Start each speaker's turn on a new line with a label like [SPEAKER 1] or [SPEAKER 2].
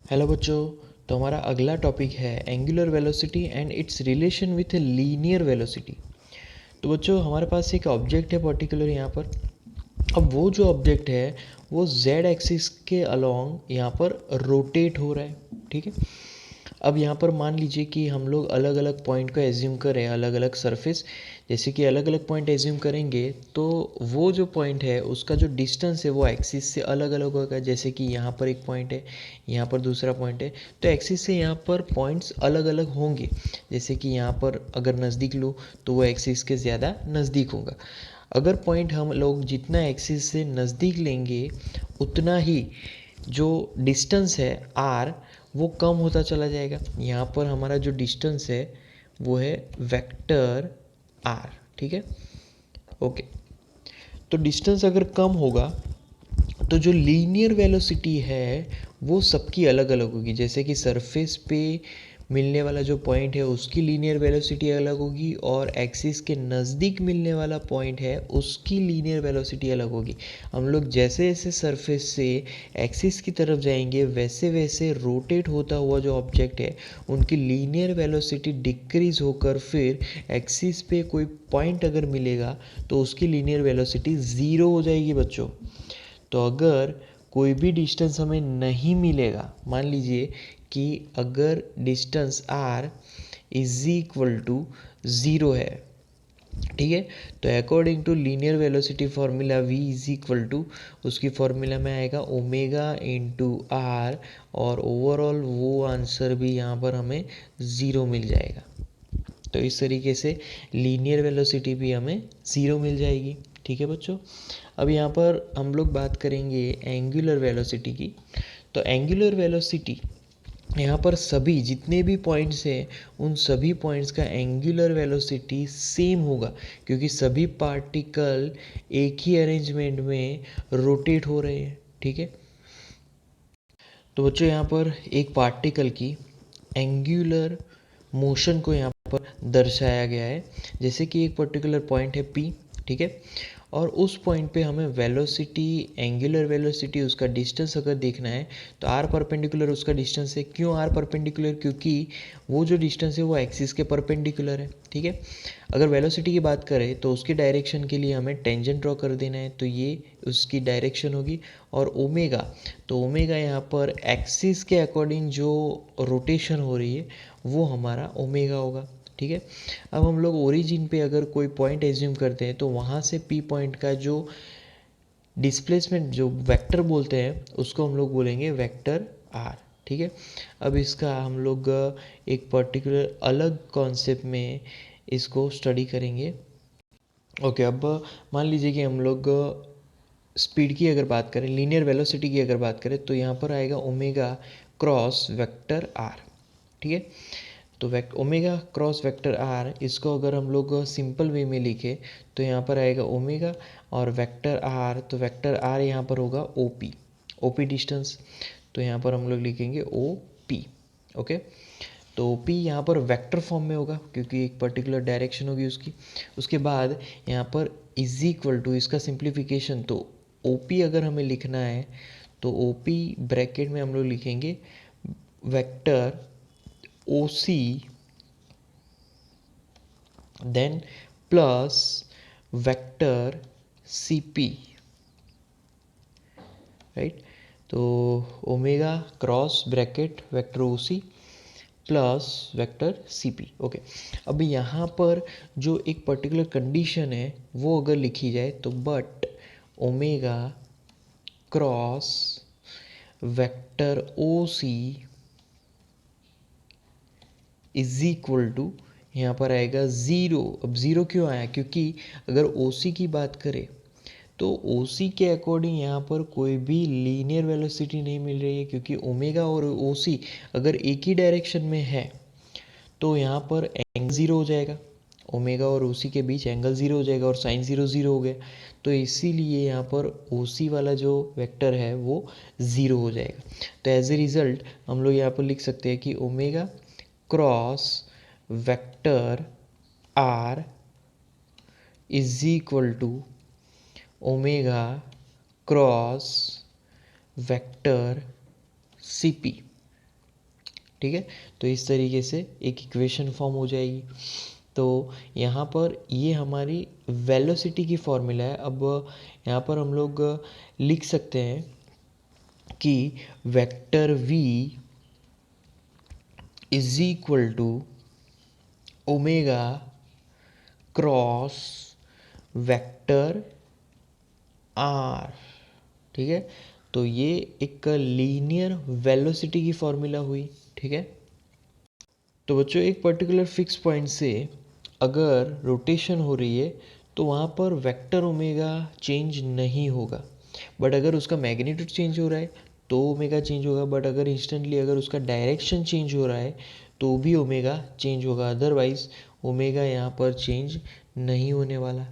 [SPEAKER 1] Hello बच्चों। तो हमारा अगला टॉपिक है angular velocity and it's relation with linear velocity. तो बच्चों हमारे पास एक ऑब्जेक्ट है पर्टिकुलर यहाँ पर। अब वो जो ऑब्जेक्ट है वो जेड एक्सिस के अलोंग यहाँ पर रोटेट हो रहा है। ठीक है। अब यहाँ पर मान लीजिए कि हम लोग अलग अलग पॉइंट को एज्यूम करें, अलग अलग सरफेस, जैसे कि अलग अलग पॉइंट एज्यूम करेंगे तो वो जो पॉइंट है उसका जो डिस्टेंस है वो एक्सिस से अलग अलग होगा। जैसे कि यहाँ पर एक पॉइंट है, यहाँ पर दूसरा पॉइंट है, तो एक्सिस से यहाँ पर पॉइंट्स अलग अलग होंगे। जैसे कि यहाँ पर अगर नज़दीक लो तो वो एक्सिस के ज़्यादा नज़दीक होगा। अगर पॉइंट हम लोग जितना एक्सिस से नज़दीक लेंगे उतना ही जो डिस्टेंस है आर वो कम होता चला जाएगा। यहाँ पर हमारा जो डिस्टेंस है वो है वेक्टर आर। ठीक है, ओके। तो डिस्टेंस अगर कम होगा तो जो लीनियर वेलोसिटी है वो सबकी अलग अलग होगी। जैसे कि सरफेस पे मिलने वाला जो पॉइंट है उसकी लीनियर वेलोसिटी अलग होगी और एक्सिस के नज़दीक मिलने वाला पॉइंट है उसकी लीनियर वेलोसिटी अलग होगी। हम लोग जैसे जैसे सरफेस से एक्सिस की तरफ जाएंगे वैसे वैसे रोटेट होता हुआ जो ऑब्जेक्ट है उनकी लीनियर वेलोसिटी डिक्रीज़ होकर फिर एक्सिस पे कोई पॉइंट अगर मिलेगा तो उसकी लीनियर वेलोसिटी ज़ीरो हो जाएगी बच्चों। तो अगर कोई भी डिस्टेंस हमें नहीं मिलेगा, मान लीजिए कि अगर distance R is equal to zero है, ठीक है, तो according to linear velocity formula v is equal to उसकी फार्मूला में आएगा ओमेगा इंटू आर, और ओवरऑल वो आंसर भी यहाँ पर हमें ज़ीरो मिल जाएगा। तो इस तरीके से लीनियर वेलोसिटी भी हमें ज़ीरो मिल जाएगी। ठीक है बच्चों। अब यहाँ पर हम लोग बात करेंगे एंगुलर वेलोसिटी की। तो एंगुलर वेलोसिटी यहाँ पर सभी जितने भी पॉइंट्स हैं उन सभी पॉइंट्स का एंगुलर वेलोसिटी सेम होगा, क्योंकि सभी पार्टिकल एक ही अरेंजमेंट में रोटेट हो रहे हैं। ठीक है। तो बच्चों यहाँ पर एक पार्टिकल की एंगुलर मोशन को यहाँ पर दर्शाया गया है। जैसे कि एक पर्टिकुलर पॉइंट है P, ठीक है, और उस पॉइंट पे हमें वेलोसिटी, एंगुलर वेलोसिटी, उसका डिस्टेंस अगर देखना है तो आर परपेंडिकुलर उसका डिस्टेंस है। क्यों आर परपेंडिकुलर? क्योंकि वो जो डिस्टेंस है वो एक्सिस के परपेंडिकुलर है। ठीक है। अगर वेलोसिटी की बात करें तो उसकी डायरेक्शन के लिए हमें टेंजेंट ड्रॉ कर देना है, तो ये उसकी डायरेक्शन होगी। और ओमेगा, तो ओमेगा यहाँ पर एक्सिस के अकॉर्डिंग जो रोटेशन हो रही है वो हमारा ओमेगा होगा। ठीक है। अब हम लोग ओरिजिन पे अगर कोई पॉइंट एज्यूम करते हैं तो वहाँ से पी पॉइंट का जो डिस्प्लेसमेंट, जो वेक्टर बोलते हैं, उसको हम लोग बोलेंगे वेक्टर आर। ठीक है। अब इसका हम लोग एक पर्टिकुलर अलग कॉन्सेप्ट में इसको स्टडी करेंगे। ओके। अब मान लीजिए कि हम लोग स्पीड की अगर बात करें, लीनियर वेलोसिटी की अगर बात करें, तो यहाँ पर आएगा ओमेगा क्रॉस वेक्टर आर। ठीक है। तो ओमेगा क्रॉस वेक्टर आर, इसको अगर हम लोग सिंपल वे में लिखे तो यहाँ पर आएगा ओमेगा और वेक्टर आर, तो वेक्टर आर यहाँ पर होगा ओपी, ओपी डिस्टेंस। तो यहाँ पर हम लोग लिखेंगे ओ पी। ओके। तो पी यहाँ पर वेक्टर फॉर्म में होगा क्योंकि एक पर्टिकुलर डायरेक्शन होगी उसकी। उसके बाद यहाँ पर इज इक्वल टू इसका सिंप्लीफिकेशन, तो ओ पी अगर हमें लिखना है तो ओ पी ब्रैकेट में हम लोग लिखेंगे vector O C then plus vector C P, right. तो omega cross bracket vector O C plus vector C P. Okay. अब यहाँ पर जो एक पर्टिकुलर कंडीशन है वो अगर लिखी जाए तो but omega cross vector O C is equal to, यहाँ पर आएगा ज़ीरो। अब ज़ीरो क्यों आया? क्योंकि अगर ओ सी की बात करें तो ओ सी के अकॉर्डिंग यहाँ पर कोई भी लीनियर वेलोसिटी नहीं मिल रही है, क्योंकि ओमेगा और ओ सी अगर एक ही डायरेक्शन में है तो यहाँ पर एंगल ज़ीरो हो जाएगा। ओमेगा और ओ सी के बीच एंगल ज़ीरो हो जाएगा और साइन ज़ीरो ज़ीरो हो गया। तो इसीलिए यहाँ पर ओ सी वाला जो वेक्टर है वो ज़ीरो हो जाएगा। तो एज ए रिज़ल्ट हम लोग यहाँ पर लिख सकते हैं कि omega cross vector R is equal to omega cross vector C P. ठीक है। तो इस तरीके से एक इक्वेशन फॉर्म हो जाएगी। तो यहाँ पर ये हमारी वेलोसिटी की फॉर्मूला है। अब यहाँ पर हम लोग लिख सकते हैं कि vector v is equal to omega cross vector r। ठीक है। तो ये एक लीनियर वेलोसिटी की फॉर्मूला हुई। ठीक है। तो बच्चों एक पर्टिकुलर फिक्स पॉइंट से अगर रोटेशन हो रही है तो वहाँ पर वेक्टर ओमेगा चेंज नहीं होगा, बट अगर उसका मैग्नीट्यूड चेंज हो रहा है तो ओमेगा चेंज होगा। बट अगर इंस्टेंटली अगर उसका डायरेक्शन चेंज हो रहा है तो भी ओमेगा चेंज होगा, अदरवाइज ओमेगा यहाँ पर चेंज नहीं होने वाला।